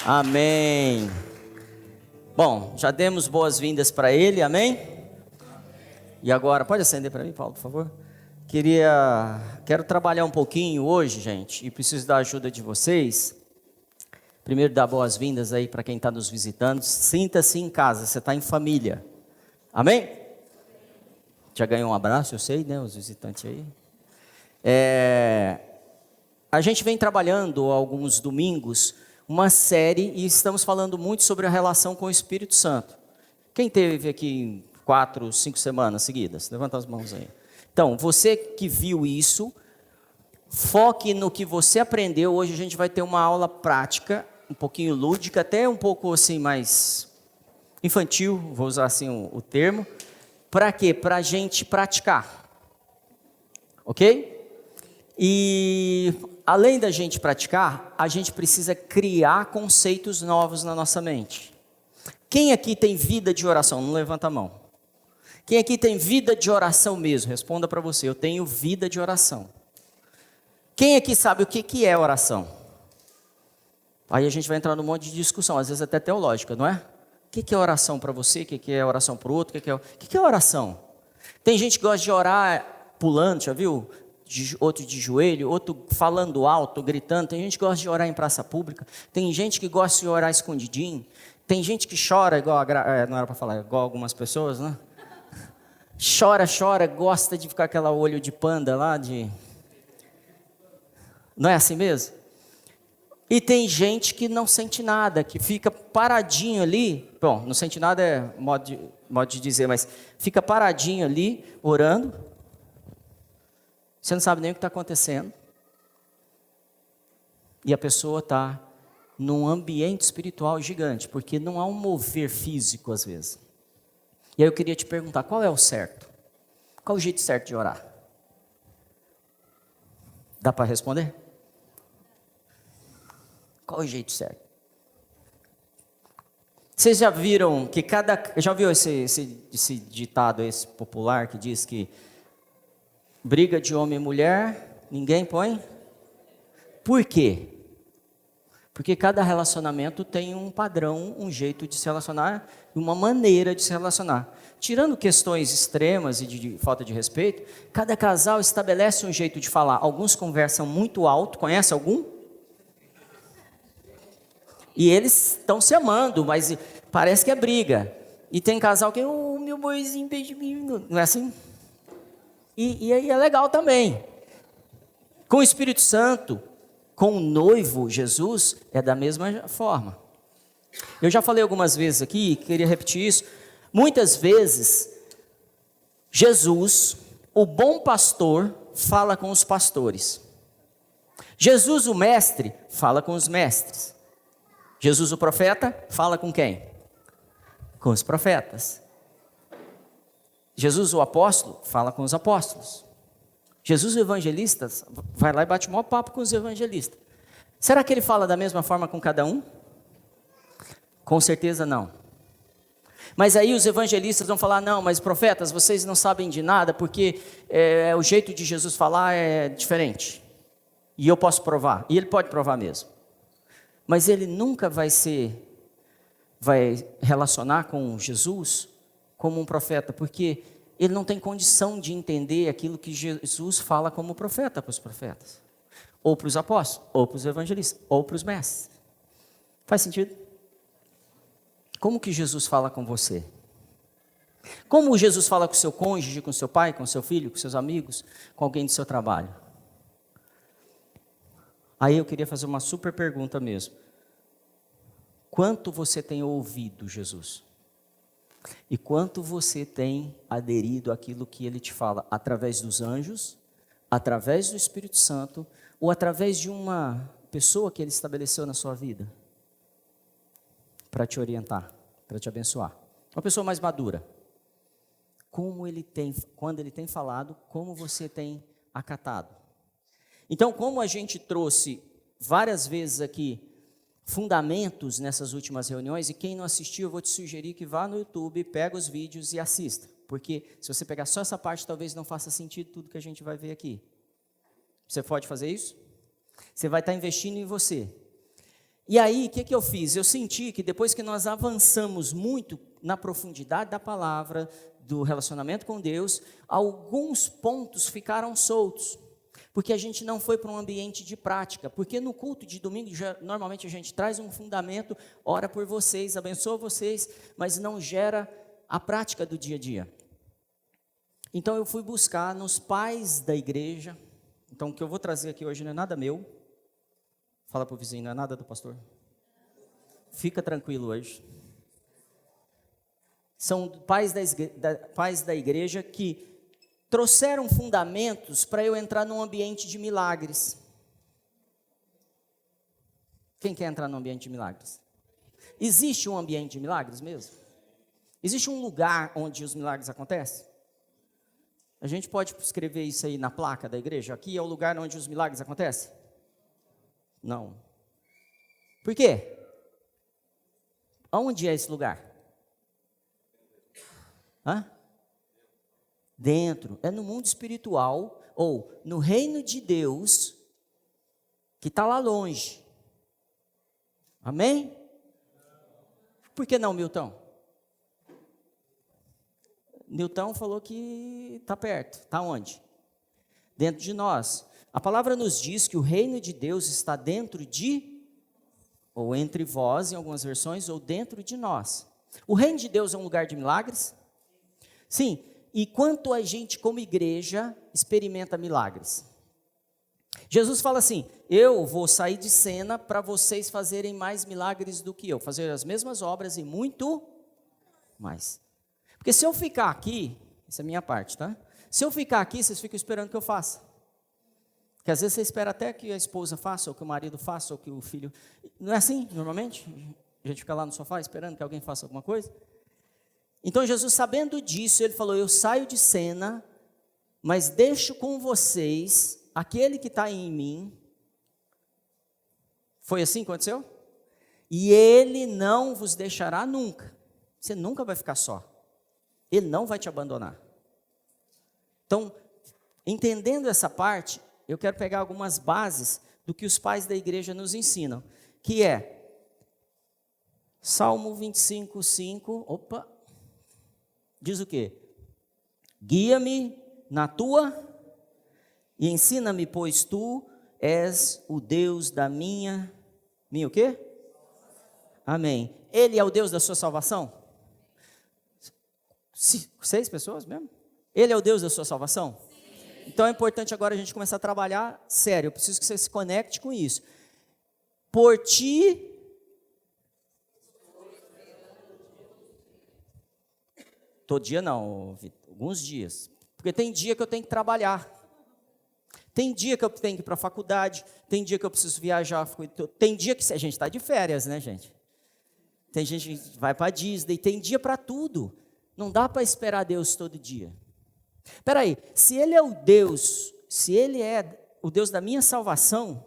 Amém. Bom, já demos boas-vindas para ele, amém? E agora, pode acender para mim, Paulo, por favor? Quero trabalhar um pouquinho hoje, gente, e preciso da ajuda de vocês. Primeiro, dar boas-vindas aí para quem está nos visitando. Sinta-se em casa, você está em família, amém? Já ganhou um abraço, eu sei, né, os visitantes aí. A gente vem trabalhando alguns domingos uma série e estamos falando muito sobre a relação com o Espírito Santo. Quem teve aqui 4, 5 semanas seguidas? Levanta as mãos aí. Então, você que viu isso, foque no que você aprendeu. Hoje a gente vai ter uma aula prática, um pouquinho lúdica, até um pouco assim mais infantil, vou usar assim o termo. Para quê? Para a gente praticar. Ok? E além da gente praticar, a gente precisa criar conceitos novos na nossa mente. Quem aqui tem vida de oração? Não levanta a mão. Quem aqui tem vida de oração mesmo? Responda para você, eu tenho vida de oração. Quem aqui sabe o que é oração? Aí a gente vai entrar num monte de discussão, às vezes até teológica, não é? O que é oração para você? O que é oração para o outro? O que é oração? Tem gente que gosta de orar pulando, já viu? Outro de joelho, outro falando alto, gritando. Tem gente que gosta de orar em praça pública. Tem gente que gosta de orar escondidinho. Tem gente que chora, igual não era para falar, igual algumas pessoas, né? Chora, gosta de ficar aquela olho de panda lá, Não é assim mesmo? E tem gente que não sente nada, que fica paradinho ali. Bom, não sente nada é modo de dizer, mas fica paradinho ali, orando. Você não sabe nem o que está acontecendo. E a pessoa está num ambiente espiritual gigante, porque não há um mover físico às vezes. E aí eu queria te perguntar, qual é o certo? Qual é o jeito certo de orar? Dá para responder? Qual é o jeito certo? Vocês já viram que já viu esse ditado esse popular que diz que briga de homem e mulher, ninguém põe? Por quê? Porque cada relacionamento tem um padrão, um jeito de se relacionar, uma maneira de se relacionar. Tirando questões extremas e de falta de respeito, cada casal estabelece um jeito de falar. Alguns conversam muito alto, conhece algum? E eles estão se amando, mas parece que é briga. E tem casal que, meu boizinho, beijo, não é assim? E aí é legal também. Com o Espírito Santo, com o noivo Jesus, é da mesma forma. Eu já falei algumas vezes aqui, queria repetir isso. Muitas vezes, Jesus, o bom pastor, fala com os pastores. Jesus, o mestre, fala com os mestres. Jesus, o profeta, fala com quem? Com os profetas. Jesus, o apóstolo, fala com os apóstolos. Jesus, o evangelista, vai lá e bate o maior papo com os evangelistas. Será que ele fala da mesma forma com cada um? Com certeza não. Mas aí os evangelistas vão falar, não, mas profetas, vocês não sabem de nada, porque o jeito de Jesus falar é diferente. E eu posso provar, e ele pode provar mesmo. Mas ele nunca vai relacionar com Jesus como um profeta, porque ele não tem condição de entender aquilo que Jesus fala como profeta para os profetas, ou para os apóstolos, ou para os evangelistas, ou para os mestres. Faz sentido? Como que Jesus fala com você? Como Jesus fala com seu cônjuge, com seu pai, com seu filho, com seus amigos, com alguém do seu trabalho? Aí eu queria fazer uma super pergunta mesmo. Quanto você tem ouvido Jesus? E quanto você tem aderido àquilo que ele te fala? Através dos anjos, através do Espírito Santo, ou através de uma pessoa que ele estabeleceu na sua vida? Para te orientar, para te abençoar. Uma pessoa mais madura. Quando ele tem falado, como você tem acatado? Então, como a gente trouxe várias vezes aqui fundamentos nessas últimas reuniões, e quem não assistiu, eu vou te sugerir que vá no YouTube, pega os vídeos e assista, porque se você pegar só essa parte, talvez não faça sentido tudo que a gente vai ver aqui. Você pode fazer isso? Você vai estar investindo em você. E aí, o que eu fiz? Eu senti que depois que nós avançamos muito na profundidade da palavra, do relacionamento com Deus, alguns pontos ficaram soltos, porque a gente não foi para um ambiente de prática, porque no culto de domingo, normalmente a gente traz um fundamento, ora por vocês, abençoa vocês, mas não gera a prática do dia a dia. Então eu fui buscar nos pais da igreja. Então o que eu vou trazer aqui hoje não é nada meu. Fala para o vizinho, não é nada do pastor. Fica tranquilo hoje. São pais da igreja que trouxeram fundamentos para eu entrar num ambiente de milagres. Quem quer entrar num ambiente de milagres? Existe um ambiente de milagres mesmo? Existe um lugar onde os milagres acontecem? A gente pode escrever isso aí na placa da igreja? Aqui é o lugar onde os milagres acontecem? Não. Por quê? Onde é esse lugar? Hã? Dentro. É no mundo espiritual ou no reino de Deus que está lá longe. Amém? Por que não, Milton? Newton falou que está perto. Está onde? Dentro de nós. A palavra nos diz que o reino de Deus está dentro de, ou entre vós, em algumas versões, ou dentro de nós. O reino de Deus é um lugar de milagres? Sim. E quanto a gente, como igreja, experimenta milagres? Jesus fala assim: eu vou sair de cena para vocês fazerem mais milagres do que eu, fazer as mesmas obras e muito mais. Porque se eu ficar aqui, essa é a minha parte, tá? Se eu ficar aqui, vocês ficam esperando que eu faça. Porque às vezes você espera até que a esposa faça, ou que o marido faça, ou que o filho... Não é assim, normalmente? A gente fica lá no sofá esperando que alguém faça alguma coisa. Então Jesus, sabendo disso, ele falou: eu saio de cena, mas deixo com vocês aquele que está em mim. Foi assim que aconteceu? E ele não vos deixará nunca. Você nunca vai ficar só. Ele não vai te abandonar. Então, entendendo essa parte, eu quero pegar algumas bases do que os pais da igreja nos ensinam, que é Salmo 25, 5, diz o quê? Guia-me na tua e ensina-me, pois tu és o Deus da minha o quê? Amém. Ele é o Deus da sua salvação? 6 pessoas mesmo? Ele é o Deus da sua salvação? Sim. Então é importante agora a gente começar a trabalhar sério. Eu preciso que você se conecte com isso. Por ti... Todo dia não, alguns dias. Porque tem dia que eu tenho que trabalhar. Tem dia que eu tenho que ir para a faculdade. Tem dia que eu preciso viajar. Tem dia que a gente está de férias, né, gente? Tem gente que vai para a Disney. Tem dia para tudo. Não dá para esperar Deus todo dia. Espera aí, se Ele é o Deus, se Ele é o Deus da minha salvação,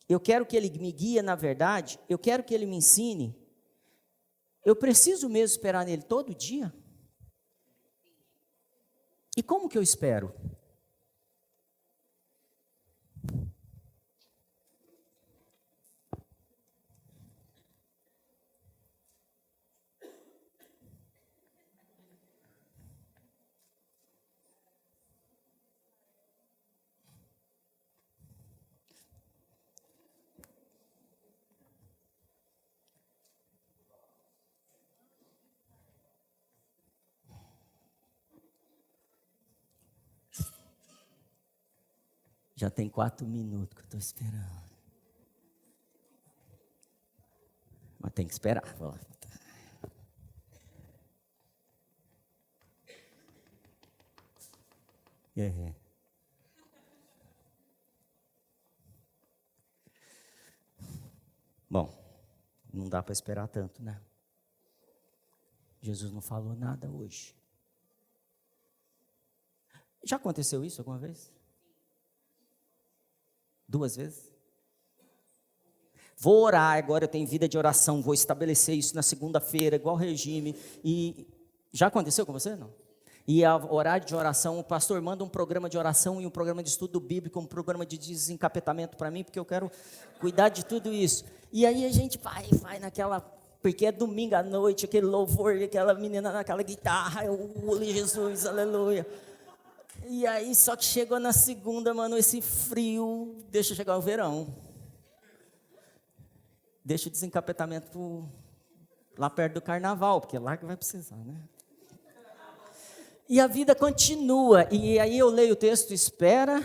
eu quero que Ele me guie na verdade, eu quero que Ele me ensine, eu preciso mesmo esperar nele todo dia? E como que eu espero? Já tem 4 minutos que eu estou esperando. Mas tem que esperar. Vou lá. Bom, não dá para esperar tanto, né? Jesus não falou nada hoje. Já aconteceu isso alguma vez? 2 vezes? Vou orar, agora eu tenho vida de oração, vou estabelecer isso na segunda-feira, igual regime. E já aconteceu com você? Não? e a horário de oração, o pastor manda um programa de oração e um programa de estudo bíblico, um programa de desencapetamento para mim, porque eu quero cuidar de tudo isso. E aí a gente vai naquela, porque é domingo à noite, aquele louvor, aquela menina naquela guitarra, Jesus, aleluia. E aí, só que chegou na segunda, mano, esse frio, deixa chegar o verão. Deixa o desencapetamento lá perto do carnaval, porque é lá que vai precisar, né? E a vida continua, e aí eu leio o texto, espera,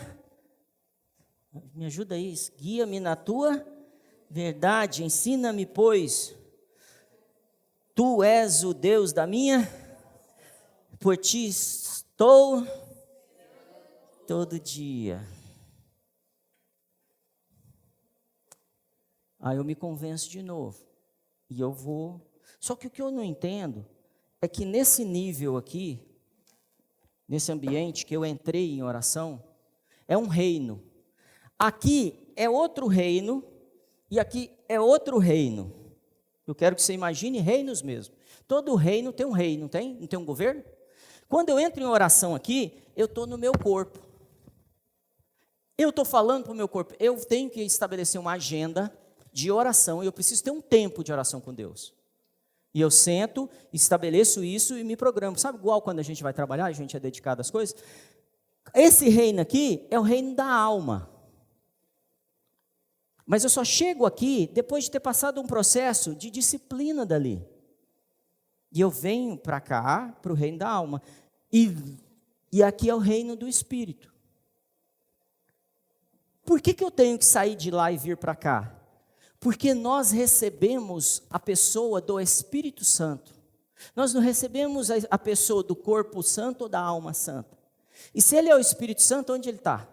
me ajuda aí, guia-me na tua verdade, ensina-me, pois tu és o Deus da minha, por ti estou todo dia. Aí eu me convenço de novo, e eu vou, só que o que eu não entendo, é que nesse nível aqui, nesse ambiente que eu entrei em oração, é um reino. Aqui é outro reino, e aqui é outro reino. Eu quero que você imagine reinos mesmo. Todo reino tem um rei, não tem? Não tem um governo? Quando eu entro em oração aqui, eu estou no meu corpo. Eu estou falando para o meu corpo, eu tenho que estabelecer uma agenda de oração, e eu preciso ter um tempo de oração com Deus. E eu sento, estabeleço isso e me programo. Sabe igual quando a gente vai trabalhar, a gente é dedicado às coisas? Esse reino aqui é o reino da alma. Mas eu só chego aqui depois de ter passado um processo de disciplina dali. E eu venho para cá, para o reino da alma. E aqui é o reino do Espírito. Por que eu tenho que sair de lá e vir para cá? Porque nós recebemos a pessoa do Espírito Santo. Nós não recebemos a pessoa do corpo santo ou da alma santa. E se ele é o Espírito Santo, onde ele está?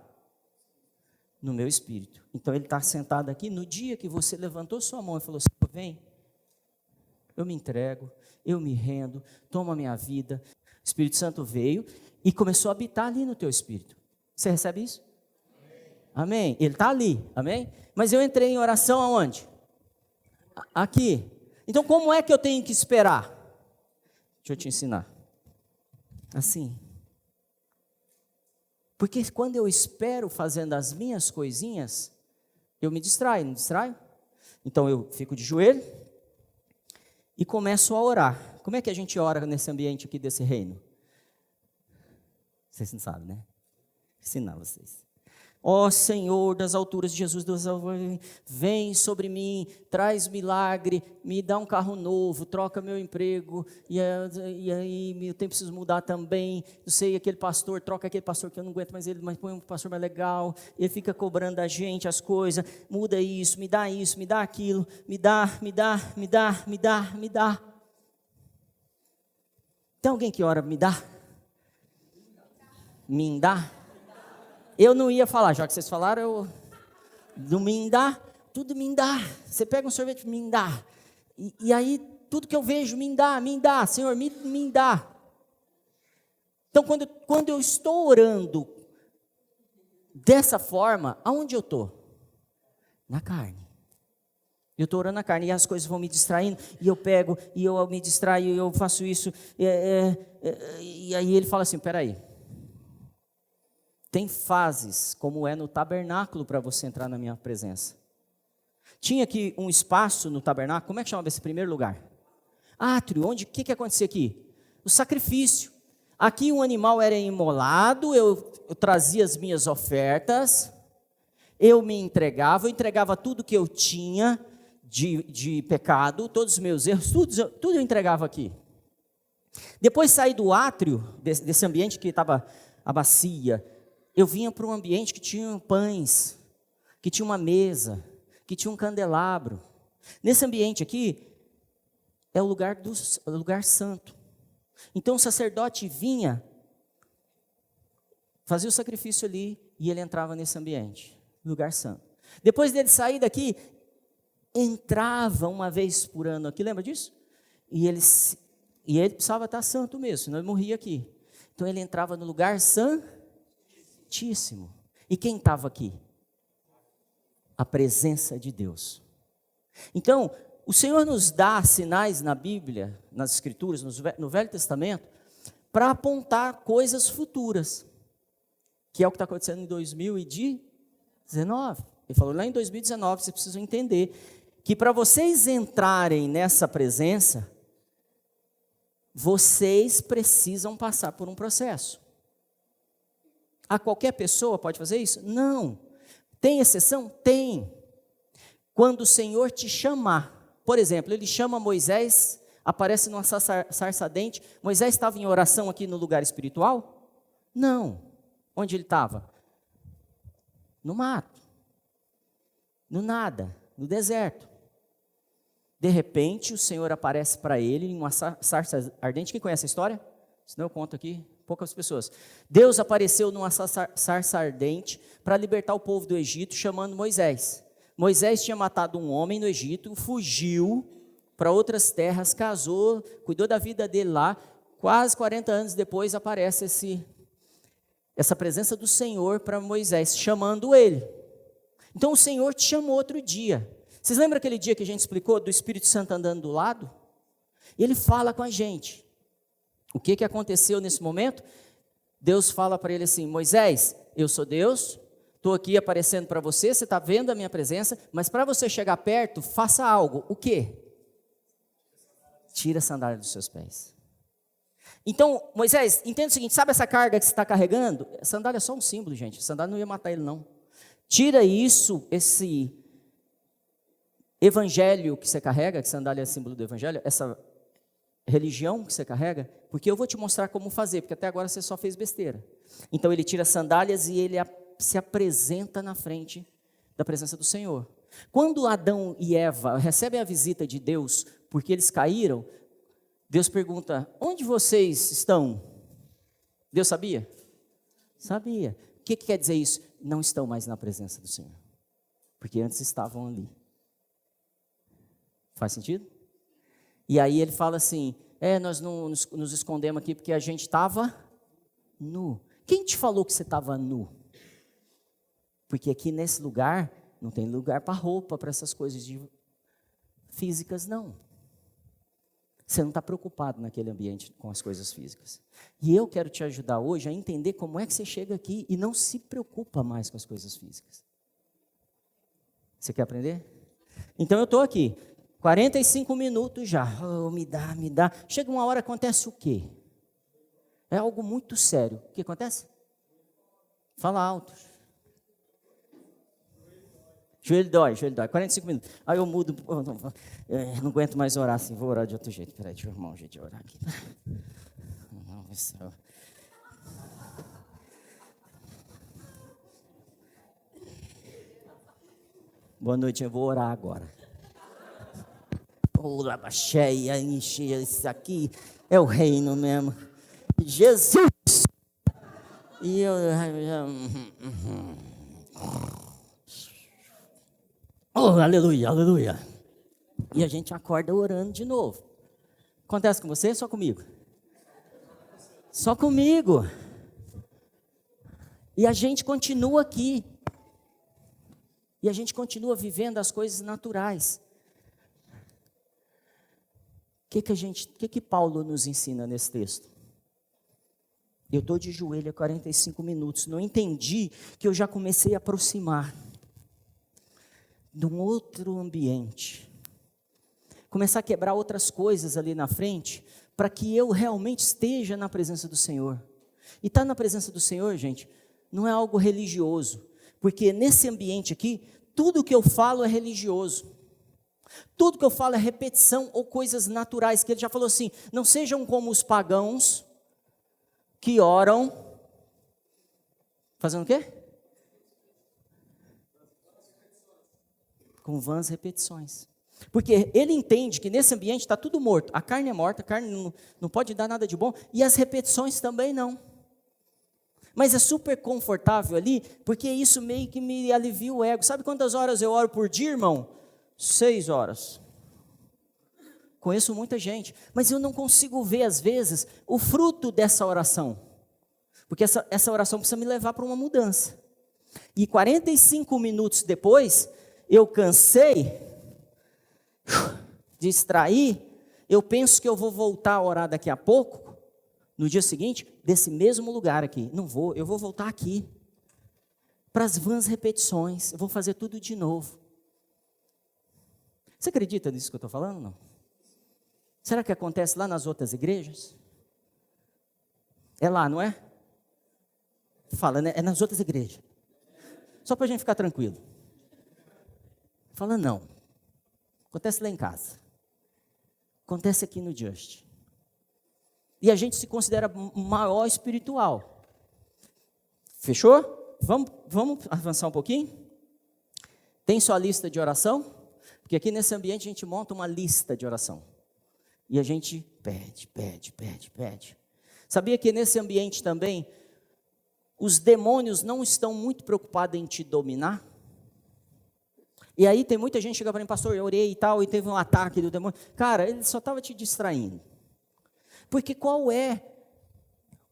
No meu espírito. Então ele está sentado aqui. No dia que você levantou sua mão e falou assim, vem, eu me entrego, eu me rendo, toma a minha vida. O Espírito Santo veio e começou a habitar ali no teu espírito. Você recebe isso? Amém? Ele está ali, amém? Mas eu entrei em oração aonde? Aqui. Então como é que eu tenho que esperar? Deixa eu te ensinar. Assim. Porque quando eu espero fazendo as minhas coisinhas, eu me distraio, não distraio? Então eu fico de joelho e começo a orar. Como é que a gente ora nesse ambiente aqui desse reino? Vocês não sabem, né? Vou ensinar vocês. Ó Senhor das alturas, Jesus, vem sobre mim, traz milagre, me dá um carro novo, troca meu emprego, e aí eu preciso mudar também, eu sei, aquele pastor, troca aquele pastor que eu não aguento mais ele, mas põe um pastor mais legal, ele fica cobrando da gente as coisas, muda isso, me dá aquilo, me dá. Tem alguém que ora, me dá? Me dá? Eu não ia falar, já que vocês falaram, do me dá, tudo me dá. Você pega um sorvete, me dá. E aí, tudo que eu vejo, me dá, Senhor, me dá. Então, quando eu estou orando dessa forma, aonde eu estou? Na carne. Eu estou orando na carne, e as coisas vão me distraindo, e eu pego, e eu me distraio, e eu faço isso. E aí ele fala assim, peraí. Tem fases, como é no tabernáculo, para você entrar na minha presença. Tinha aqui um espaço no tabernáculo, como é que chamava esse primeiro lugar? Átrio, o que acontecia aqui? O sacrifício. Aqui um animal era imolado, eu trazia as minhas ofertas, eu me entregava, eu entregava tudo que eu tinha de pecado, todos os meus erros, tudo eu entregava aqui. Depois saí do átrio, desse ambiente que estava a bacia, eu vinha para um ambiente que tinha pães, que tinha uma mesa, que tinha um candelabro. Nesse ambiente aqui, é o lugar santo. Então o sacerdote vinha, fazia o sacrifício ali, e ele entrava nesse ambiente, lugar santo. Depois dele sair daqui, entrava uma vez por ano aqui, lembra disso? E ele precisava estar santo mesmo, senão ele morria aqui. Então ele entrava no lugar santíssimo. E quem estava aqui? A presença de Deus. Então, o Senhor nos dá sinais na Bíblia, nas Escrituras, no Velho Testamento, para apontar coisas futuras, que é o que está acontecendo em 2019. Ele falou lá em 2019, vocês precisam entender que para vocês entrarem nessa presença, vocês precisam passar por um processo. A qualquer pessoa pode fazer isso? Não. Tem exceção? Tem. Quando o Senhor te chamar, por exemplo, ele chama Moisés, aparece numa sarça ardente. Moisés estava em oração aqui no lugar espiritual? Não. Onde ele estava? No mato. No nada, no deserto. De repente, o Senhor aparece para ele em uma sarça ardente. Quem conhece a história? Senão eu conto aqui, poucas pessoas. Deus apareceu numa sarça ardente para libertar o povo do Egito, chamando Moisés. Moisés tinha matado um homem no Egito, fugiu para outras terras, casou, cuidou da vida dele lá. Quase 40 anos depois aparece essa presença do Senhor para Moisés, chamando ele. Então o Senhor te chamou outro dia. Vocês lembram aquele dia que a gente explicou do Espírito Santo andando do lado? Ele fala com a gente. O que aconteceu nesse momento? Deus fala para ele assim: Moisés, eu sou Deus, estou aqui aparecendo para você, você está vendo a minha presença, mas para você chegar perto, faça algo. O quê? Tira a sandália dos seus pés. Então, Moisés, entenda o seguinte, sabe essa carga que você está carregando? A sandália é só um símbolo, gente, a sandália não ia matar ele não. Tira isso, esse evangelho que você carrega, que sandália é símbolo do evangelho, essa religião que você carrega, porque eu vou te mostrar como fazer, porque até agora você só fez besteira. Então ele tira as sandálias e ele se apresenta na frente da presença do Senhor. Quando Adão e Eva recebem a visita de Deus, porque eles caíram, Deus pergunta: onde vocês estão? Deus sabia? Sabia. O que quer dizer isso? Não estão mais na presença do Senhor, porque antes estavam ali. Faz sentido? E aí ele fala assim: nós não nos escondemos aqui porque a gente estava nu. Quem te falou que você estava nu? Porque aqui nesse lugar não tem lugar para roupa, para essas coisas físicas, não. Você não está preocupado naquele ambiente com as coisas físicas. E eu quero te ajudar hoje a entender como é que você chega aqui e não se preocupa mais com as coisas físicas. Você quer aprender? Então eu estou aqui, 45 minutos já. Me dá. Chega uma hora, acontece o quê? É algo muito sério. O que acontece? Fala alto. Joelho dói, 45 minutos. Aí eu mudo, não aguento mais orar assim, vou orar de outro jeito. Peraí, deixa eu arrumar um jeito de orar aqui. Boa noite, eu vou orar agora. Lava cheia, encher, isso aqui é o reino mesmo. Jesus! E eu... aleluia, aleluia. E a gente acorda orando de novo. Acontece com você ou só comigo? Só comigo. E a gente continua aqui. E a gente continua vivendo as coisas naturais. O que Paulo nos ensina nesse texto? Eu estou de joelho há 45 minutos. Não entendi que eu já comecei a aproximar de um outro ambiente, começar a quebrar outras coisas ali na frente, para que eu realmente esteja na presença do Senhor. E estar na presença do Senhor, gente, não é algo religioso, porque nesse ambiente aqui, tudo que eu falo é religioso, tudo que eu falo é repetição ou coisas naturais, que ele já falou assim: não sejam como os pagãos, que oram, fazendo o quê? Com vãs repetições. Porque ele entende que nesse ambiente está tudo morto. A carne é morta, a carne não pode dar nada de bom, e as repetições também não. Mas é super confortável ali, porque isso meio que me alivia o ego. Sabe quantas horas eu oro por dia, irmão? 6 horas. Conheço muita gente, mas eu não consigo ver, às vezes, o fruto dessa oração. Porque essa oração precisa me levar para uma mudança. E 45 minutos depois, eu cansei, distraí, eu penso que eu vou voltar a orar daqui a pouco, No dia seguinte, desse mesmo lugar aqui. Não vou, eu vou voltar aqui. Para as vãs repetições. Eu vou fazer tudo de novo. Você acredita nisso que eu estou falando? Não? Será que acontece lá nas outras igrejas? É lá, não é? Fala, né? É nas outras igrejas. Só para a gente ficar tranquilo. Fala, não. Acontece lá em casa. Acontece aqui no Just. E a gente se considera maior espiritual. Fechou? Vamos avançar um pouquinho? Tem sua lista de oração? Porque aqui nesse ambiente a gente monta uma lista de oração. E a gente pede. Sabia que nesse ambiente também, os demônios não estão muito preocupados em te dominar? E aí tem muita gente que chega para mim, pastor, eu orei e tal, e teve um ataque do demônio. Cara, ele só estava te distraindo. Porque qual é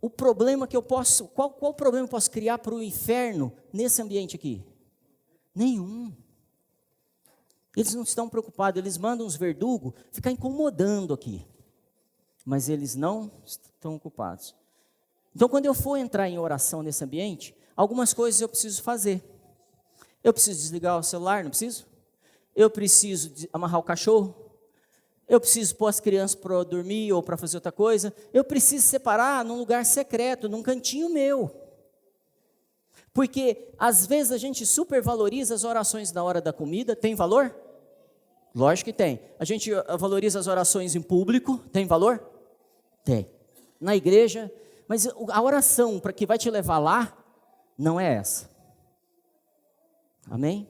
o problema que eu posso, qual problema eu posso criar para o inferno nesse ambiente aqui? Nenhum. Eles não estão preocupados, eles mandam os verdugos ficar incomodando aqui. Mas eles não estão ocupados. Então, quando eu for entrar em oração nesse ambiente, algumas coisas eu preciso fazer. Eu preciso desligar o celular, não preciso? Eu preciso amarrar o cachorro? Eu preciso pôr as crianças para dormir ou para fazer outra coisa? Eu preciso separar num lugar secreto, num cantinho meu. Porque, às vezes, a gente supervaloriza as orações na hora da comida. Tem valor? Lógico que tem. A gente valoriza as orações em público. Tem valor? Tem. Na igreja. Mas a oração para que vai te levar lá, não é essa. Amém?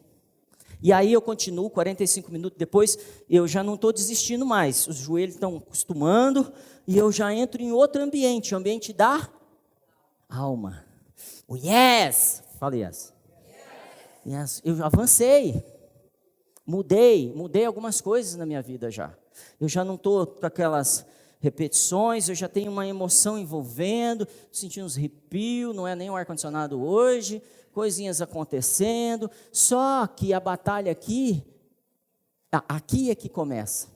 E aí eu continuo, 45 minutos depois, eu já não estou desistindo mais. Os joelhos estão acostumando e eu já entro em outro ambiente, o ambiente da alma. O yes! Fala yes. Yes. Eu avancei. Mudei algumas coisas na minha vida já. Eu já não estou com aquelas repetições, eu já tenho uma emoção envolvendo, sentindo uns arrepios, não é nem o ar-condicionado hoje, coisinhas acontecendo, só que a batalha aqui é que começa.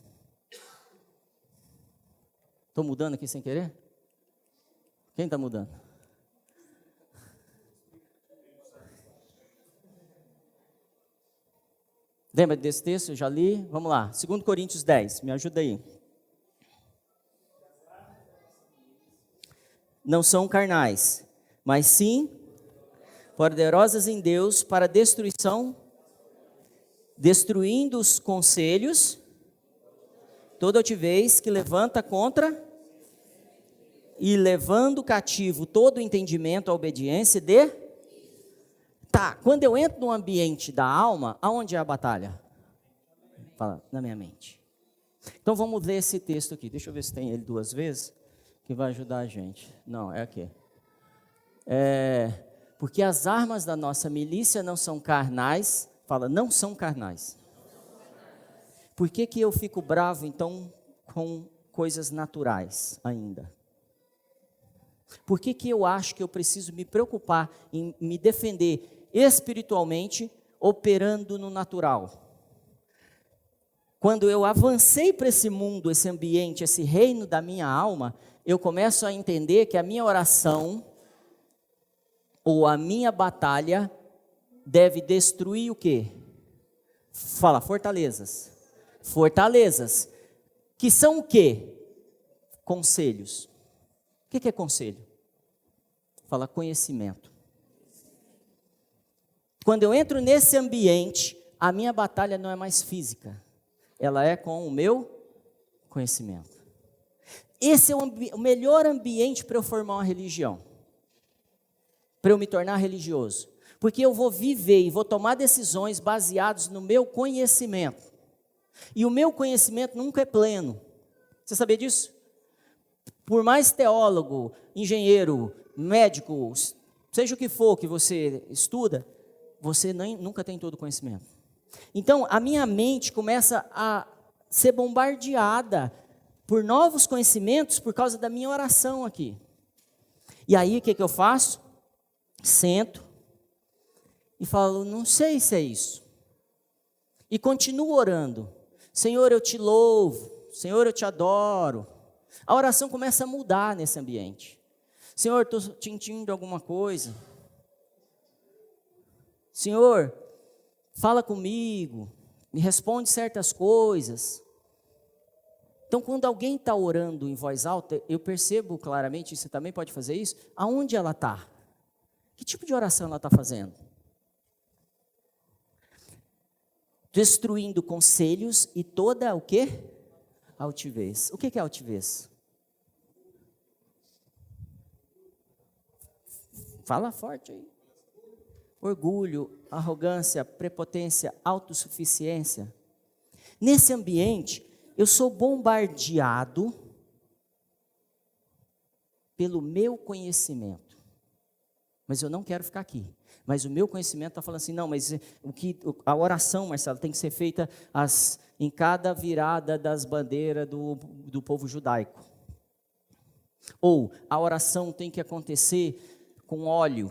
Estou mudando aqui sem querer? Quem está mudando? Lembra desse texto? Eu já li. Vamos lá. 2 Coríntios 10. Me ajuda aí. Não são carnais, mas sim poderosas em Deus para destruição, destruindo os conselhos, toda altivez que levanta contra e levando cativo todo o entendimento à obediência de... Tá, quando eu entro no ambiente da alma, aonde é a batalha? Fala, na minha mente. Então vamos ler esse texto aqui. Deixa eu ver se tem ele 2 vezes, que vai ajudar a gente. Não, é aqui. Porque as armas da nossa milícia não são carnais. Fala, não são carnais. Por que eu fico bravo, então, com coisas naturais ainda? Por que eu acho que eu preciso me preocupar em me defender espiritualmente, operando no natural? Quando eu avancei para esse mundo, esse ambiente, esse reino da minha alma, eu começo a entender que a minha oração, ou a minha batalha, deve destruir o quê? Fala, fortalezas. Fortalezas. Que são o quê? Conselhos. O que é conselho? Fala, conhecimento. Quando eu entro nesse ambiente, a minha batalha não é mais física. Ela é com o meu conhecimento. Esse é o melhor ambiente para eu formar uma religião. Para eu me tornar religioso. Porque eu vou viver e vou tomar decisões baseadas no meu conhecimento. E o meu conhecimento nunca é pleno. Você sabia disso? Por mais teólogo, engenheiro, médico, seja o que for que você estuda, você nunca tem todo o conhecimento. Então, a minha mente começa a ser bombardeada por novos conhecimentos por causa da minha oração aqui. E aí, o que eu faço? Sento e falo, não sei se é isso. E continuo orando. Senhor, eu te louvo. Senhor, eu te adoro. A oração começa a mudar nesse ambiente. Senhor, estou sentindo alguma coisa. Senhor, fala comigo, me responde certas coisas. Então, quando alguém está orando em voz alta, eu percebo claramente, você também pode fazer isso, aonde ela está. Que tipo de oração ela está fazendo? Destruindo conselhos e toda o quê? Altivez. O que é altivez? Fala forte aí. Orgulho, arrogância, prepotência, autossuficiência. Nesse ambiente, eu sou bombardeado pelo meu conhecimento. Mas eu não quero ficar aqui. Mas o meu conhecimento está falando assim, não, mas a oração, Marcelo, tem que ser feita em cada virada das bandeiras do povo judaico. Ou a oração tem que acontecer com óleo.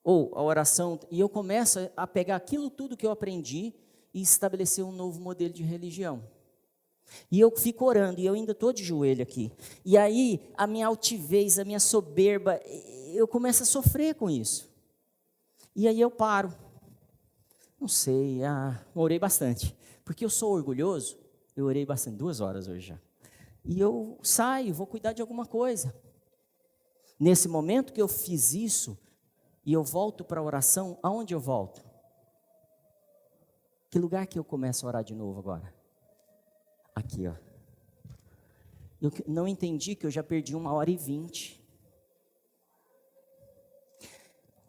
Ou a oração, e eu começo a pegar aquilo tudo que eu aprendi e estabelecer um novo modelo de religião. E eu fico orando, e eu ainda estou de joelho aqui. E aí, a minha altivez, a minha soberba, eu começo a sofrer com isso. E aí eu paro. Não sei, orei bastante. Porque eu sou orgulhoso, eu orei bastante, 2 horas hoje já. E eu saio, vou cuidar de alguma coisa. Nesse momento que eu fiz isso, e eu volto para a oração, aonde eu volto? Que lugar que eu começo a orar de novo agora? Aqui, ó. Eu não entendi que eu já perdi 1h20.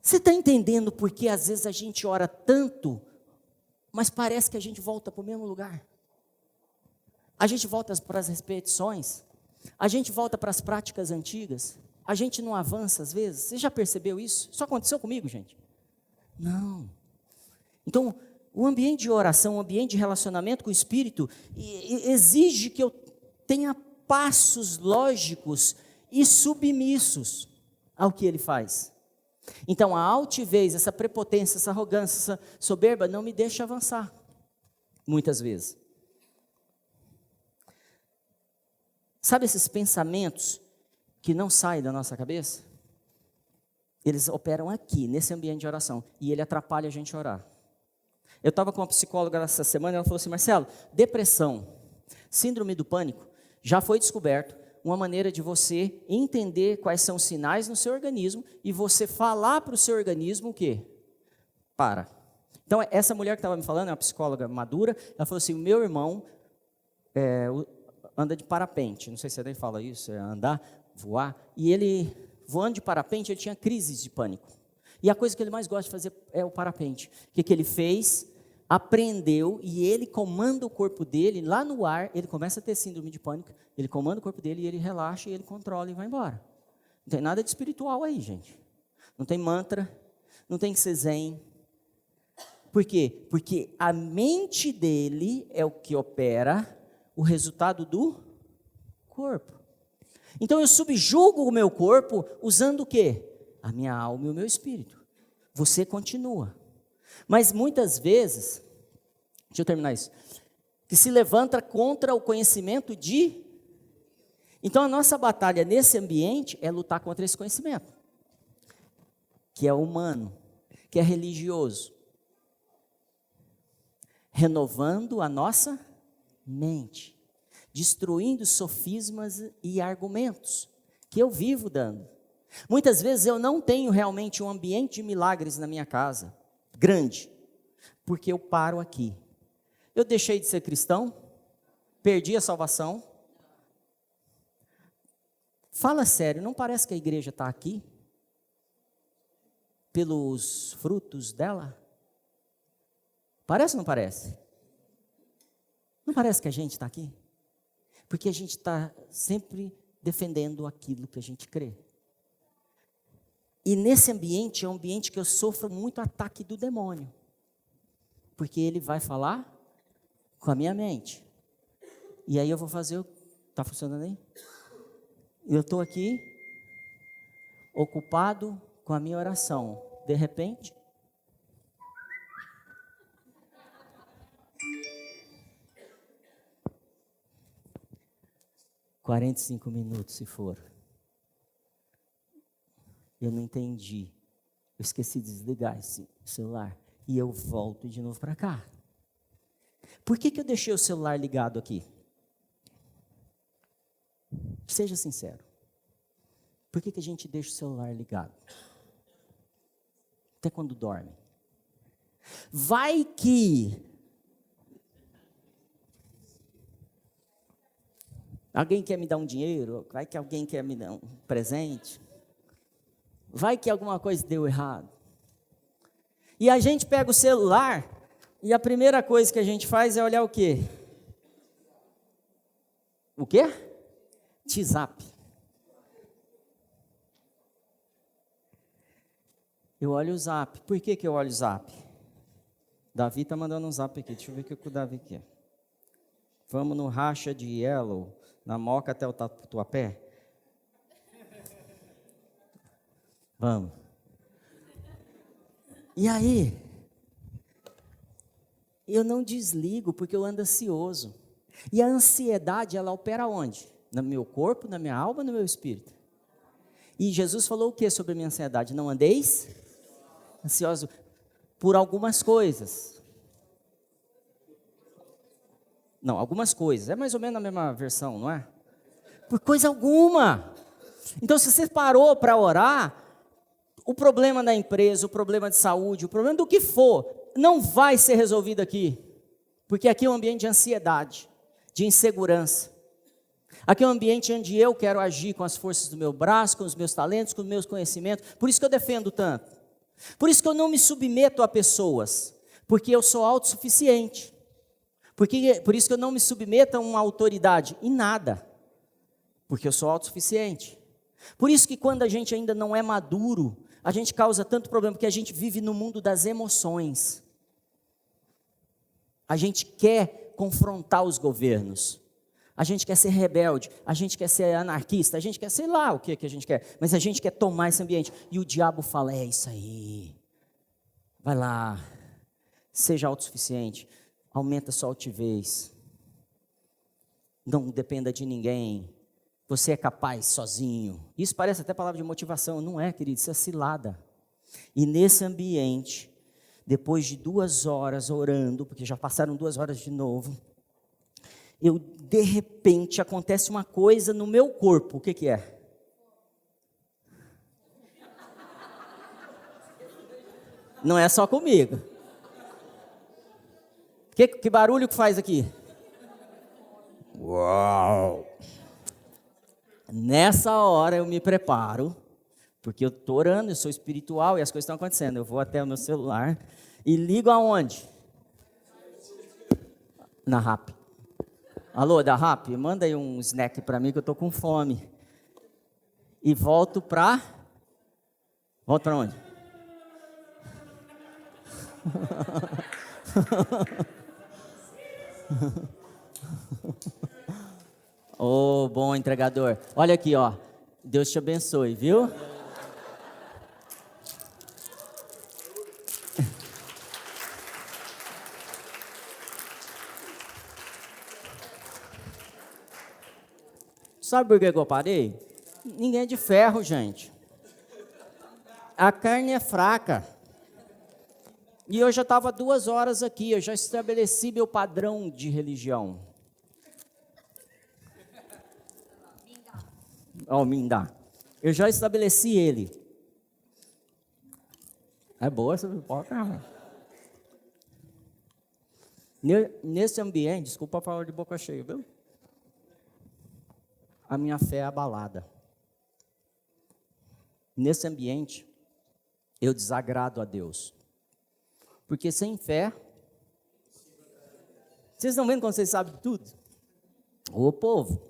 Você está entendendo por que às vezes a gente ora tanto, mas parece que a gente volta para o mesmo lugar? A gente volta para as repetições, a gente volta para as práticas antigas, a gente não avança às vezes. Você já percebeu isso? Isso aconteceu comigo, gente? Não. Então, o ambiente de oração, o ambiente de relacionamento com o Espírito, exige que eu tenha passos lógicos e submissos ao que Ele faz. Então, a altivez, essa prepotência, essa arrogância, essa soberba, não me deixa avançar, muitas vezes. Sabe esses pensamentos que não saem da nossa cabeça? Eles operam aqui, nesse ambiente de oração, e ele atrapalha a gente a orar. Eu estava com uma psicóloga essa semana, ela falou assim, Marcelo, depressão, síndrome do pânico, já foi descoberto uma maneira de você entender quais são os sinais no seu organismo e você falar para o seu organismo o quê? Para. Então, essa mulher que estava me falando, é uma psicóloga madura, ela falou assim, o meu irmão anda de parapente, não sei se você fala isso, é andar, voar, e ele, voando de parapente, ele tinha crises de pânico. E a coisa que ele mais gosta de fazer é o parapente. O que ele fez? Aprendeu, e ele comanda o corpo dele, lá no ar, ele começa a ter síndrome de pânico, ele comanda o corpo dele, e ele relaxa, e ele controla e vai embora. Não tem nada de espiritual aí, gente. Não tem mantra, não tem que ser zen. Por quê? Porque a mente dele é o que opera o resultado do corpo. Então eu subjugo o meu corpo usando o quê? A minha alma e o meu espírito. Você continua. Mas muitas vezes, deixa eu terminar isso, que se levanta contra o conhecimento de... Então a nossa batalha nesse ambiente é lutar contra esse conhecimento, que é humano, que é religioso. Renovando a nossa mente, destruindo sofismas e argumentos que eu vivo dando. Muitas vezes eu não tenho realmente um ambiente de milagres na minha casa, grande, porque eu paro aqui. Eu deixei de ser cristão, perdi a salvação. Fala sério, não parece que a igreja está aqui? Pelos frutos dela? Parece ou não parece? Não parece que a gente está aqui? Porque a gente está sempre defendendo aquilo que a gente crê. E nesse ambiente, é um ambiente que eu sofro muito ataque do demônio. Porque ele vai falar com a minha mente. E aí eu vou fazer, está funcionando aí? Eu estou aqui, ocupado com a minha oração. De repente, 45 minutos se for. Eu não entendi. Eu esqueci de desligar esse celular. E eu volto de novo para cá. Por que eu deixei o celular ligado aqui? Seja sincero. Por que a gente deixa o celular ligado? Até quando dorme. Vai que alguém quer me dar um dinheiro, vai que alguém quer me dar um presente, vai que alguma coisa deu errado. E a gente pega o celular e a primeira coisa que a gente faz é olhar o quê? O quê? WhatsApp. Eu olho o zap. Por que eu olho o zap? Davi está mandando um zap aqui. Deixa eu ver o que o Davi quer. Vamos no racha de Yellow, na Moca até o Tatuapé? Vamos. E aí, eu não desligo porque eu ando ansioso. E a ansiedade, ela opera onde? No meu corpo, na minha alma, no meu espírito. E Jesus falou o que sobre a minha ansiedade? Não andeis ansioso por algumas coisas. Não, algumas coisas. É mais ou menos a mesma versão, não é? Por coisa alguma. Então, se você parou para orar, o problema da empresa, o problema de saúde, o problema do que for, não vai ser resolvido aqui. Porque aqui é um ambiente de ansiedade, de insegurança. Aqui é um ambiente onde eu quero agir com as forças do meu braço, com os meus talentos, com os meus conhecimentos. Por isso que eu defendo tanto. Por isso que eu não me submeto a pessoas. Porque eu sou autossuficiente. Por isso que eu não me submeto a uma autoridade em nada. Porque eu sou autossuficiente. Por isso que quando a gente ainda não é maduro, a gente causa tanto problema, porque a gente vive no mundo das emoções. A gente quer confrontar os governos. A gente quer ser rebelde, a gente quer ser anarquista, a gente quer, sei lá o que a gente quer, mas a gente quer tomar esse ambiente. E o diabo fala, é isso aí, vai lá, seja autossuficiente, aumenta a sua altivez, não dependa de ninguém, você é capaz sozinho. Isso parece até palavra de motivação, não é, querido, isso é cilada. E nesse ambiente, depois de 2 horas orando, porque já passaram 2 horas de novo, de repente, acontece uma coisa no meu corpo. O que é? Não é só comigo. Que barulho que faz aqui? Uau! Nessa hora eu me preparo, porque eu estou orando, eu sou espiritual e as coisas estão acontecendo. Eu vou até o meu celular e ligo aonde? Na RAP. Alô, da RAP, manda aí um snack para mim que eu estou com fome. E volto para... Volto para onde? Ô, bom entregador. Olha aqui, ó. Deus te abençoe, viu? Sabe por que eu parei? Ninguém é de ferro, gente. A carne é fraca. E eu já estava 2 horas aqui, eu já estabeleci meu padrão de religião. Ó, Mindá. Eu já estabeleci ele. É boa essa pipoca. Nesse ambiente, desculpa falar de boca cheia, viu? A minha fé é abalada. Nesse ambiente, eu desagrado a Deus. Porque sem fé, vocês estão vendo quando vocês sabem tudo? Ô povo.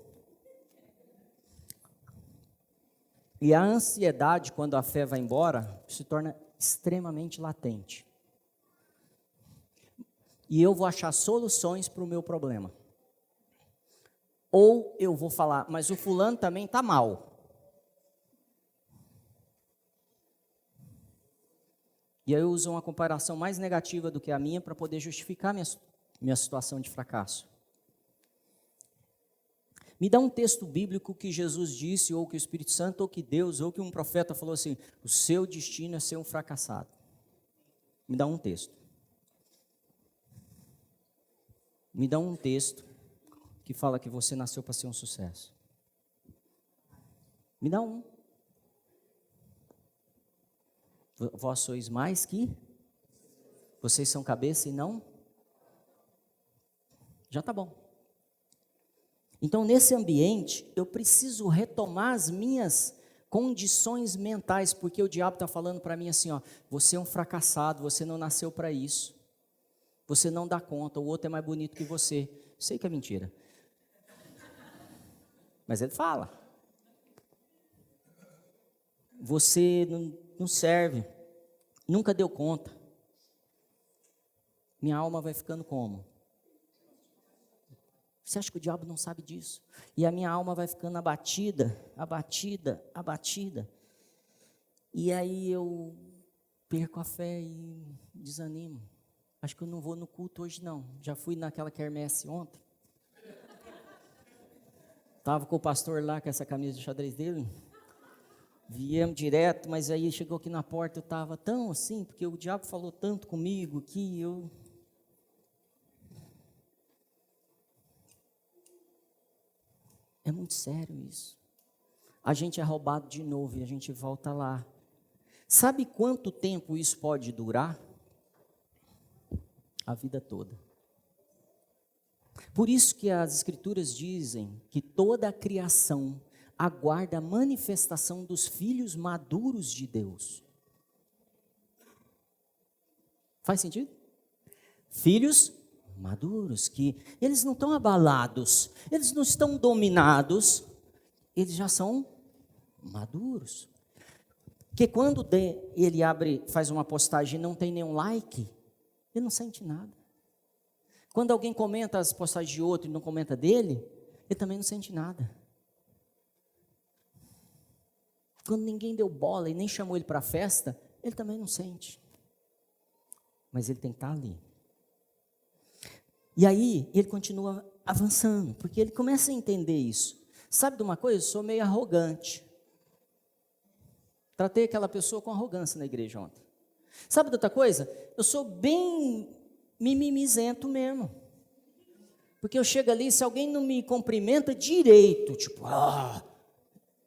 E a ansiedade, quando a fé vai embora, se torna extremamente latente. E eu vou achar soluções para o meu problema. Ou eu vou falar, mas o fulano também está mal. E aí eu uso uma comparação mais negativa do que a minha para poder justificar minha situação de fracasso. Me dá um texto bíblico que Jesus disse, ou que o Espírito Santo, ou que Deus, ou que um profeta falou assim: o seu destino é ser um fracassado. Me dá um texto. Me dá um texto que fala que você nasceu para ser um sucesso. Me dá um. Vós sois mais que? Vocês são cabeça e não? Já está bom. Então, nesse ambiente, eu preciso retomar as minhas condições mentais, porque o diabo está falando para mim assim, ó, você é um fracassado, você não nasceu para isso, você não dá conta, o outro é mais bonito que você. Sei que é mentira, mas ele fala. Você não serve, nunca deu conta. Minha alma vai ficando como? Você acha que o diabo não sabe disso? E a minha alma vai ficando abatida, abatida, abatida. E aí eu perco a fé e desanimo. Acho que eu não vou no culto hoje não. Já fui naquela quermesse ontem. Estava com o pastor lá com essa camisa de xadrez dele. Viemos direto, mas aí chegou aqui na porta, eu estava tão assim, porque o diabo falou tanto comigo que eu... É muito sério isso. A gente é roubado de novo e a gente volta lá. Sabe quanto tempo isso pode durar? A vida toda. Por isso que as Escrituras dizem que toda a criação aguarda a manifestação dos filhos maduros de Deus. Faz sentido? Filhos maduros, que eles não estão abalados, eles não estão dominados, eles já são maduros. Porque quando ele abre, faz uma postagem e não tem nenhum like, ele não sente nada. Quando alguém comenta as postagens de outro e não comenta dele, ele também não sente nada. Quando ninguém deu bola e nem chamou ele para a festa, ele também não sente. Mas ele tem que estar ali. E aí, ele continua avançando, porque ele começa a entender isso. Sabe de uma coisa? Eu sou meio arrogante. Tratei aquela pessoa com arrogância na igreja ontem. Sabe de outra coisa? Eu sou bem mimimizento mesmo. Porque eu chego ali, se alguém não me cumprimenta direito, tipo,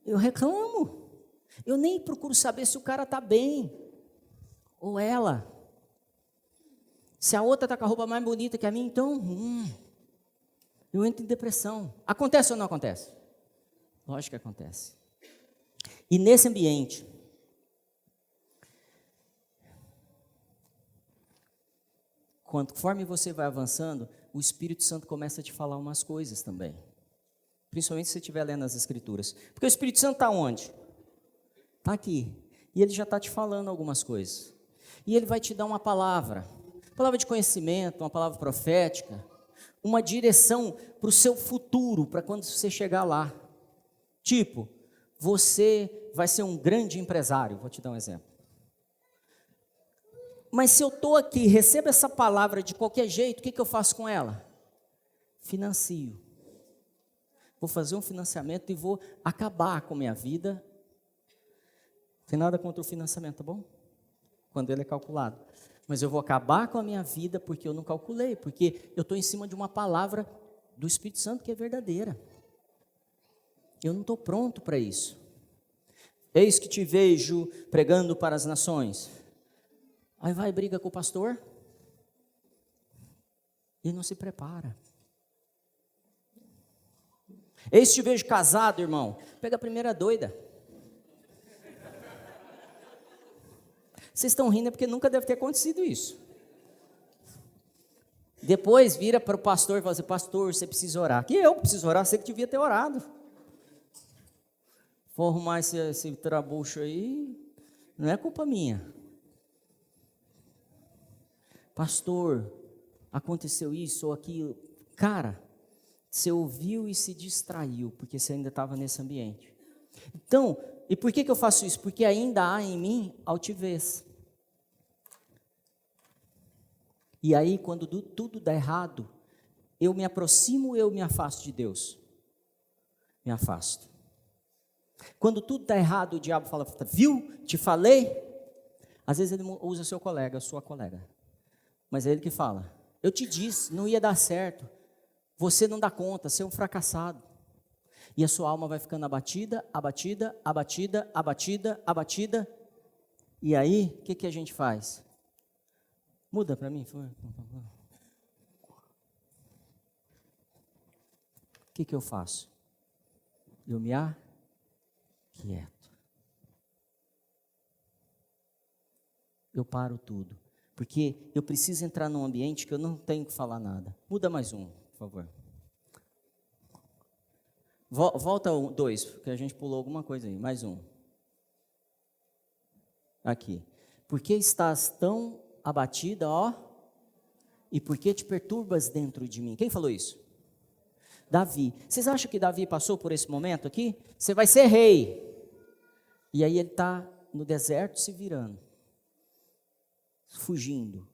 eu reclamo. Eu nem procuro saber se o cara está bem, ou ela. Se a outra está com a roupa mais bonita que a minha, então, eu entro em depressão. Acontece ou não acontece? Lógico que acontece. E nesse ambiente, conforme você vai avançando, o Espírito Santo começa a te falar umas coisas também. Principalmente se você estiver lendo as Escrituras. Porque o Espírito Santo está onde? Está aqui. E ele já está te falando algumas coisas. E ele vai te dar uma palavra de conhecimento, uma palavra profética, uma direção para o seu futuro, para quando você chegar lá. Tipo, você vai ser um grande empresário, vou te dar um exemplo. Mas se eu estou aqui, recebo essa palavra de qualquer jeito, o que eu faço com ela? Financio. Vou fazer um financiamento e vou acabar com a minha vida. Não tem nada contra o financiamento, tá bom? Quando ele é calculado. Mas eu vou acabar com a minha vida porque eu não calculei, porque eu estou em cima de uma palavra do Espírito Santo que é verdadeira. Eu não estou pronto para isso. Eis que te vejo pregando para as nações. Aí vai e briga com o pastor e não se prepara. Eis que te vejo casado, irmão. Pega a primeira doida. Vocês estão rindo porque nunca deve ter acontecido isso. Depois vira para o pastor e fala assim, pastor, você precisa orar. Que eu preciso orar? Você que devia ter orado. Vou arrumar esse trabucho aí, não é culpa minha. Pastor, aconteceu isso ou aquilo. Cara, você ouviu e se distraiu, porque você ainda estava nesse ambiente. Então, e por que eu faço isso? Porque ainda há em mim altivez. E aí, quando tudo dá errado, eu me aproximo ou eu me afasto de Deus? me afasto. Quando tudo está errado, o diabo fala, viu? Te falei? Às vezes ele usa seu colega, sua colega. Mas é ele que fala, eu te disse, não ia dar certo. Você não dá conta, você é um fracassado. E a sua alma vai ficando abatida, abatida, abatida, abatida, abatida. E aí, o que a gente faz? Muda para mim, por favor. O que eu faço? Eu me aquieto. Eu paro tudo. Porque eu preciso entrar num ambiente que eu não tenho que falar nada. Muda mais um, por favor. Volta dois, porque a gente pulou alguma coisa aí. Mais um. Aqui. Por que estás tão abatida, ó? E por que te perturbas dentro de mim? Quem falou isso? Davi. Vocês acham que Davi passou por esse momento aqui? Você vai ser rei. E aí ele está no deserto se virando. Fugindo.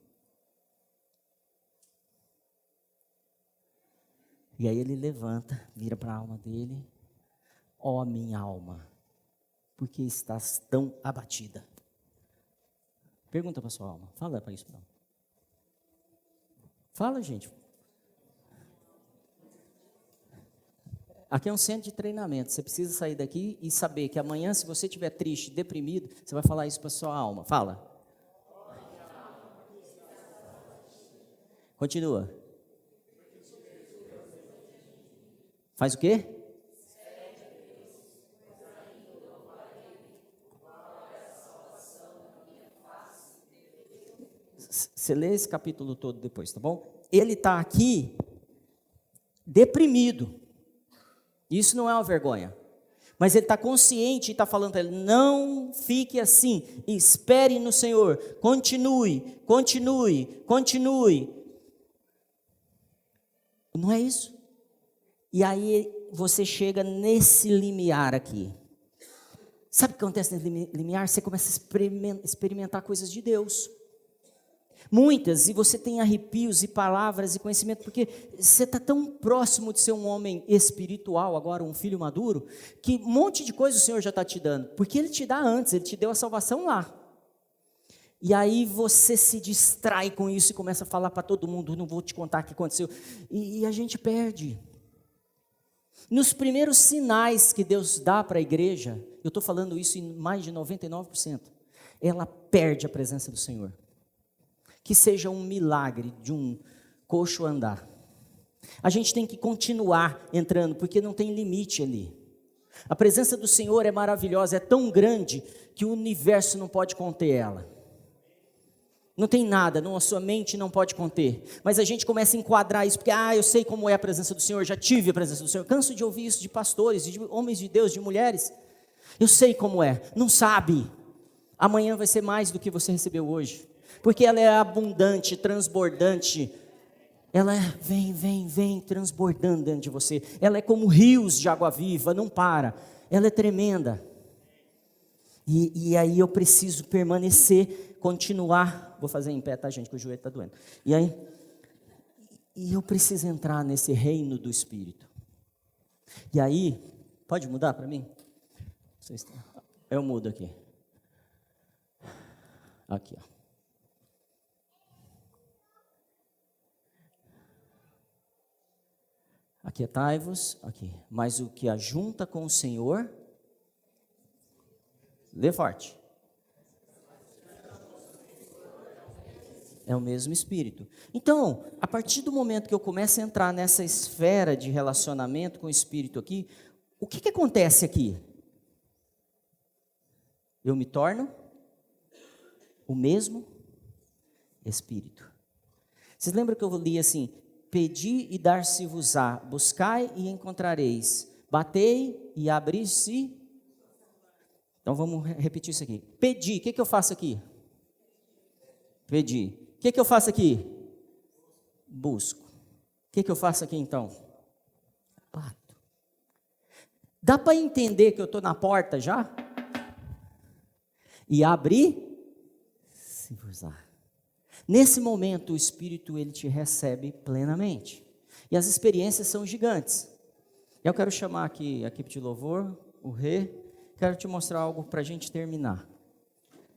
E aí ele levanta, vira para a alma dele. Ó minha alma, por que estás tão abatida? Pergunta para sua alma. Fala para isso. Não. Fala, gente. Aqui é um centro de treinamento. Você precisa sair daqui e saber que amanhã, se você estiver triste, deprimido, você vai falar isso para sua alma. Fala. Continua. Faz o quê? Você lê esse capítulo todo depois, tá bom? Ele está aqui deprimido. Isso não é uma vergonha. Mas ele está consciente e está falando para ele, não fique assim, espere no Senhor, continue, continue, continue. Não é isso? E aí você chega nesse limiar aqui. Sabe o que acontece nesse limiar? Você começa a experimentar coisas de Deus. Muitas, e você tem arrepios e palavras e conhecimento, porque você está tão próximo de ser um homem espiritual, agora um filho maduro, que um monte de coisa o Senhor já está te dando, porque Ele te dá antes, Ele te deu a salvação lá. E aí você se distrai com isso e começa a falar para todo mundo, não vou te contar o que aconteceu, e a gente perde. Nos primeiros sinais que Deus dá para a igreja, eu estou falando isso em mais de 99%, ela perde a presença do Senhor. Que seja um milagre de um coxo andar. A gente tem que continuar entrando, porque não tem limite ali. A presença do Senhor é maravilhosa, é tão grande que o universo não pode conter ela. Não tem nada, a sua mente não pode conter. Mas a gente começa a enquadrar isso, porque eu sei como é a presença do Senhor, já tive a presença do Senhor. Canso de ouvir isso de pastores, de homens de Deus, de mulheres. Eu sei como é, não sabe. Amanhã vai ser mais do que você recebeu hoje. Porque ela é abundante, transbordante. Ela vem transbordando dentro de você. Ela é como rios de água viva, não para. Ela é tremenda. E aí eu preciso permanecer, continuar. Vou fazer em pé, tá, gente, que o joelho está doendo. E aí, eu preciso entrar nesse reino do Espírito. E aí, pode mudar para mim? Eu mudo aqui. Aqui, ó. Aquietai-vos, aqui, mas o que ajunta com o Senhor, lê forte, é o mesmo Espírito. Então, a partir do momento que eu começo a entrar nessa esfera de relacionamento com o Espírito aqui, o que acontece aqui? Eu me torno o mesmo Espírito. Vocês lembram que eu li assim, pedi e dar-se-vos-á, buscai e encontrareis, batei e abri-se. Então vamos repetir isso aqui. Pedi, o que eu faço aqui? Pedi. O que eu faço aqui? Busco. O que eu faço aqui então? Bato. Dá para entender que eu estou na porta já? E abri-se-vos-á. Nesse momento, o Espírito, ele te recebe plenamente. E as experiências são gigantes. Eu quero chamar aqui a equipe de louvor, o Rê. Quero te mostrar algo para a gente terminar.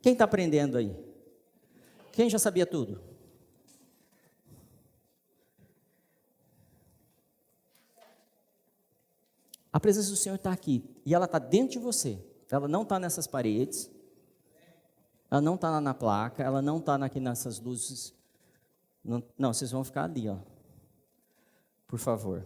Quem está aprendendo aí? Quem já sabia tudo? A presença do Senhor está aqui, e ela está dentro de você. Ela não está nessas paredes, ela não está na placa, ela não está aqui nessas luzes. Não, vocês vão ficar ali, ó. Por favor.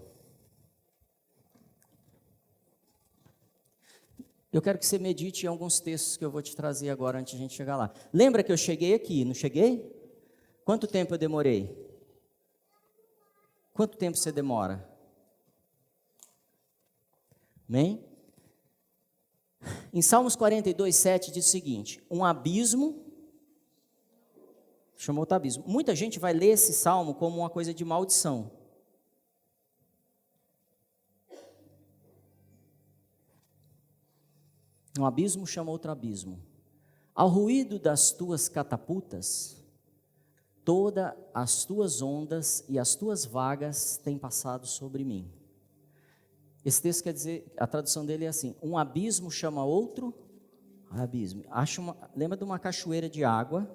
Eu quero que você medite em alguns textos que eu vou te trazer agora, antes de a gente chegar lá. Lembra que eu cheguei aqui, não cheguei? Quanto tempo eu demorei? Quanto tempo você demora? Amém? Em Salmos 42, 7 diz o seguinte: um abismo, chamou outro abismo. Muita gente vai ler esse salmo como uma coisa de maldição. Um abismo chama outro abismo. Ao ruído das tuas catapultas, todas as tuas ondas e as tuas vagas têm passado sobre mim. Esse texto quer dizer, a tradução dele é assim: um abismo chama outro abismo. Lembra de uma cachoeira de água,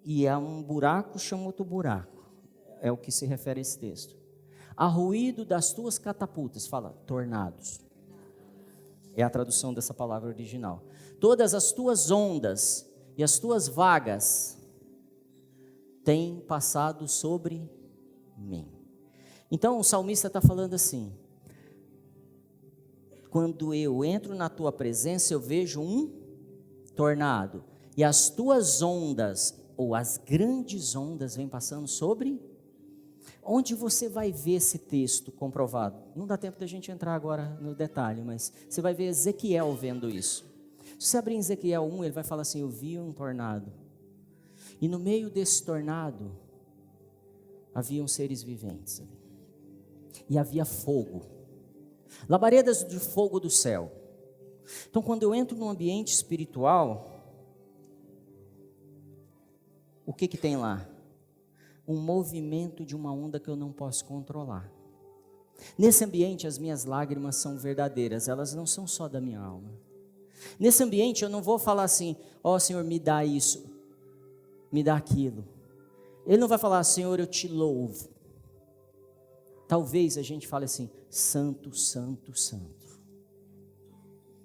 e um buraco chama outro buraco. É o que se refere a esse texto. Ao ruído das tuas catapultas, fala tornados. É a tradução dessa palavra original. Todas as tuas ondas e as tuas vagas têm passado sobre mim. Então o salmista está falando assim: quando eu entro na tua presença, eu vejo um tornado, e as tuas ondas, ou as grandes ondas, vêm passando sobre. Onde você vai ver esse texto comprovado? Não dá tempo da gente entrar agora no detalhe, mas você vai ver Ezequiel vendo isso. Se você abrir em Ezequiel 1, ele vai falar assim: eu vi um tornado, e no meio desse tornado haviam seres viventes, e havia fogo, labaredas de fogo do céu. Então, quando eu entro num ambiente espiritual, o que tem lá? Um movimento de uma onda que eu não posso controlar. Nesse ambiente, as minhas lágrimas são verdadeiras, elas não são só da minha alma. Nesse ambiente, eu não vou falar assim: ó Senhor, me dá isso, me dá aquilo. Ele não vai falar: Senhor, eu te louvo. Talvez a gente fale assim: santo, santo, santo.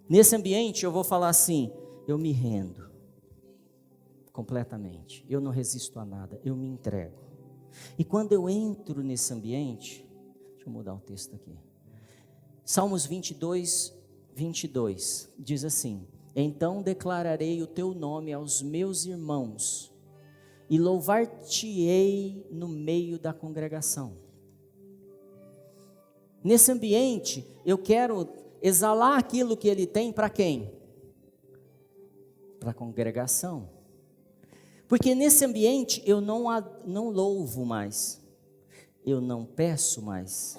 Nesse ambiente, eu vou falar assim: eu me rendo completamente, eu não resisto a nada, eu me entrego. E quando eu entro nesse ambiente, deixa eu mudar o texto aqui. Salmos 22, 22, diz assim: então declararei o teu nome aos meus irmãos, e louvar-te-ei no meio da congregação. Nesse ambiente, eu quero exalar aquilo que ele tem para quem? Para a congregação. Porque nesse ambiente eu não louvo mais, eu não peço mais.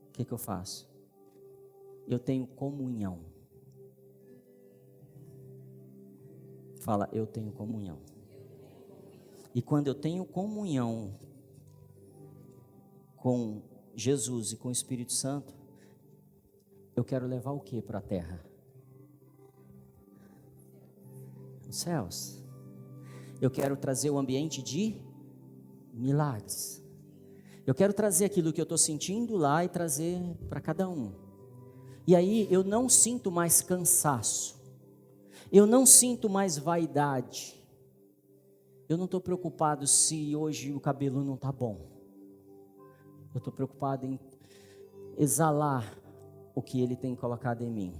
O que eu faço? Eu tenho comunhão. Fala, eu tenho comunhão. E quando eu tenho comunhão com Jesus e com o Espírito Santo, eu quero levar o que para a terra? Céus. Eu quero trazer o ambiente de milagres. Eu quero trazer aquilo que eu estou sentindo lá e trazer para cada um. E aí eu não sinto mais cansaço, eu não sinto mais vaidade, eu não estou preocupado se hoje o cabelo não está bom. Eu estou preocupado em exalar o que Ele tem colocado em mim.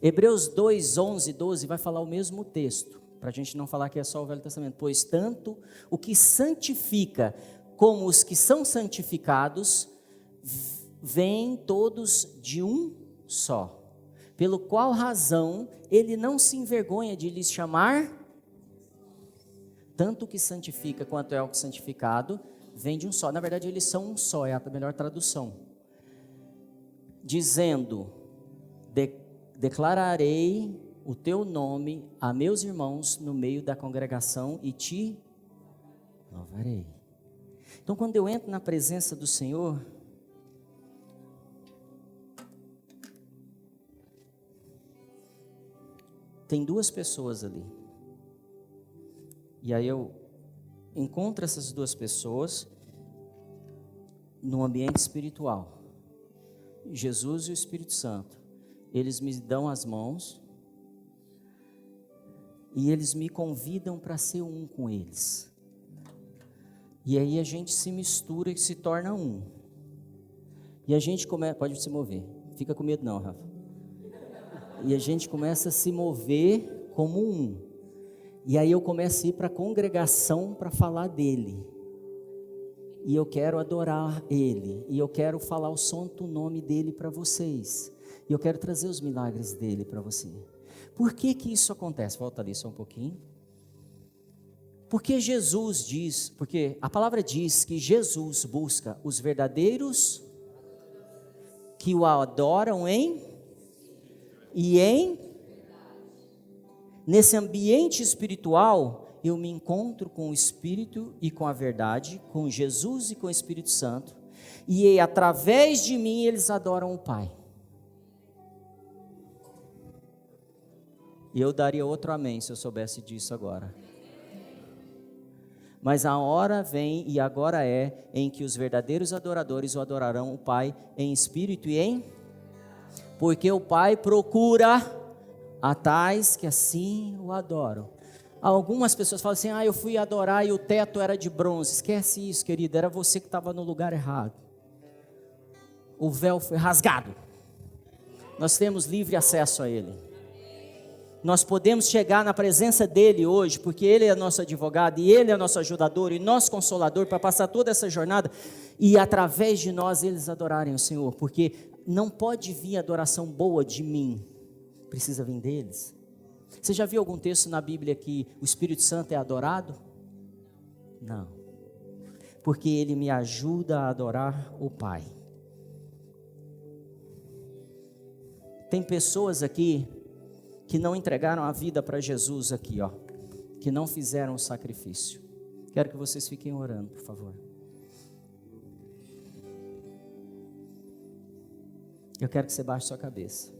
Hebreus 2, 11, 12 vai falar o mesmo texto, para a gente não falar que é só o Velho Testamento. Pois tanto o que santifica como os que são santificados, vêm todos de um só. Pelo qual razão ele não se envergonha de lhes chamar, tanto o que santifica quanto é o que santificado, vem de um só. Na verdade eles são um só, é a melhor tradução. Dizendo: declararei o teu nome a meus irmãos no meio da congregação e te louvarei. Então quando eu entro na presença do Senhor, tem duas pessoas ali. E aí eu encontro essas duas pessoas no ambiente espiritual. Jesus e o Espírito Santo. Eles me dão as mãos e eles me convidam para ser um com eles. E aí a gente se mistura e se torna um. E a gente começa... Pode se mover. Fica com medo não, Rafa. E a gente começa a se mover como um. E aí eu começo a ir para a congregação para falar dele. E eu quero adorar ele. E eu quero falar o santo nome dele para vocês. E eu quero trazer os milagres dele para você. Por que que isso acontece? Volta ali só um pouquinho. Porque Jesus diz, porque a palavra diz que Jesus busca os verdadeiros que o adoram nesse ambiente espiritual, eu me encontro com o Espírito e com a verdade, com Jesus e com o Espírito Santo, e através de mim eles adoram o Pai. E eu daria outro amém se eu soubesse disso agora. Mas a hora vem e agora é em que os verdadeiros adoradores o adorarão o Pai em espírito e em... Porque o Pai procura a tais que assim o adoram. Algumas pessoas falam assim, eu fui adorar e o teto era de bronze. Esquece isso, querido, era você que estava no lugar errado. O véu foi rasgado. Nós temos livre acesso a ele. Nós podemos chegar na presença dele hoje, porque ele é nosso advogado, e ele é nosso ajudador, e nosso consolador, para passar toda essa jornada, e através de nós eles adorarem o Senhor, porque não pode vir adoração boa de mim, precisa vir deles. Você já viu algum texto na Bíblia que o Espírito Santo é adorado? Não, porque ele me ajuda a adorar o Pai. Tem pessoas aqui que não entregaram a vida para Jesus aqui, que não fizeram o sacrifício. Quero que vocês fiquem orando, por favor. Eu quero que você baixe sua cabeça.